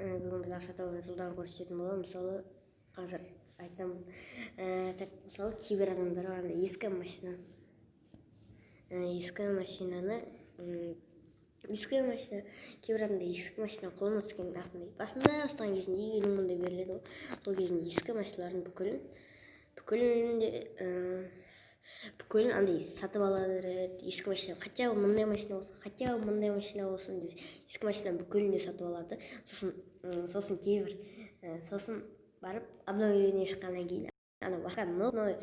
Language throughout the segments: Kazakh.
бүгін біз ақша табудың жолдарын көрсететін боламыз. Мысалы қазір айтамын, мысалы кейбір адамдар андай ескі машина кейбір адамдар ескі машина қолына түскен артындай басында ұстаған кезінде 50 мыңдай беріледі ғой. Сол кезінде ескі машиналардың бүкілін андай сатып ала береді. Ескі машина, хотя бы мындай машина болсын деп ескі машина бүкілін де сатып алады. Сосын кейбір барып обновление шыққаннан кейін басқа новый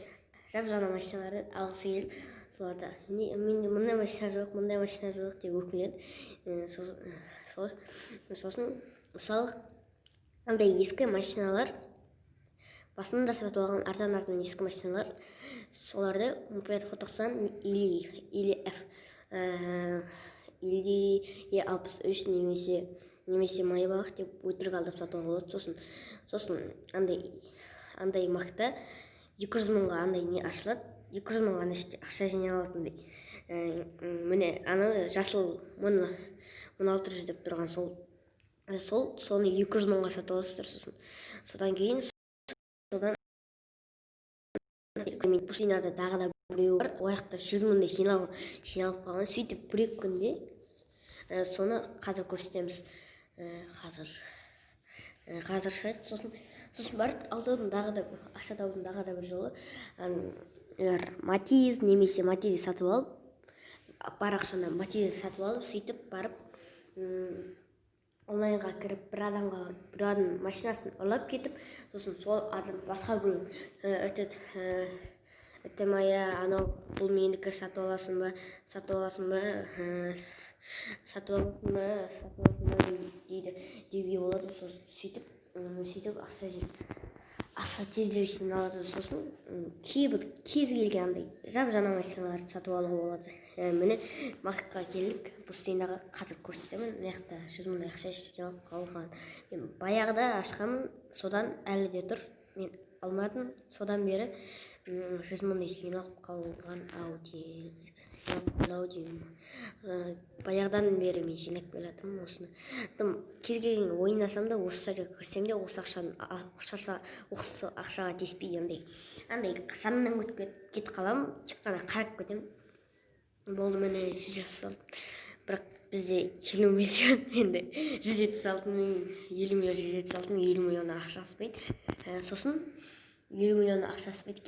жап-жаңа машиналарды алғысы келіп, соларда менде мындай машина жоқ деп өкінеді. Сосын мысалы андай ескі машиналар басында сатып алған арзан ескі машиналар, соларды например фотоқсан или E63 немесе майбалық деп өтірік алдап сатуға болады. Сосын андай мақта 200 мыңға андай не ашылады, 200 мыңға ақша жинай алатындай. Міне ана жасыл 1600 деп тұрған соны 200 мыңға сатып аласыздар. Содан кейін пустынада тағы да біреу бар, ол жақта 100 мыңдай жиналып қалған. Сөйтіп бір-екі күнде соны қазір көрсетеміз. Қазір шығайық. Сосын барып ақша таудың тағы да бір жолы, Матиз немесе Матиз сатып алып, бар ақшаны Матиз сатып алып, сөйтіп барып онлайнға кіріп бір адамның машинасын ұрлап кетіп, сосын сол адам басқа біреу это моя, анау бұл менікі, сатып аласың ба деуге болады. Сөйтіп ақша тезірек жиналады. Сосын кез келген андай жап-жаңа машиналарды сатып алуға болады. Міне Макқа келдік, пустыняға қазір көрсетемін. Мына жақта 100 мыңдай ақша жиналып қалған. Мен баяғыда ашқанмын, содан әлі де тұр. Мен алмадым, содан бері 100 мыңдай жиналып қалған баяғыдан бері мен жинап келатырмын осыны. Кез келген ойнасам да, осы жерге кірсем де, осы ақшаға теспей андай жанымнан өтіп кетіп қаламын, тек қана қарап кетемін. Болды, міне 176. Бірақ бізде 50 миллион, енді 176 миллион ақша аспайды. Сосын 50 миллион ақша аспайды.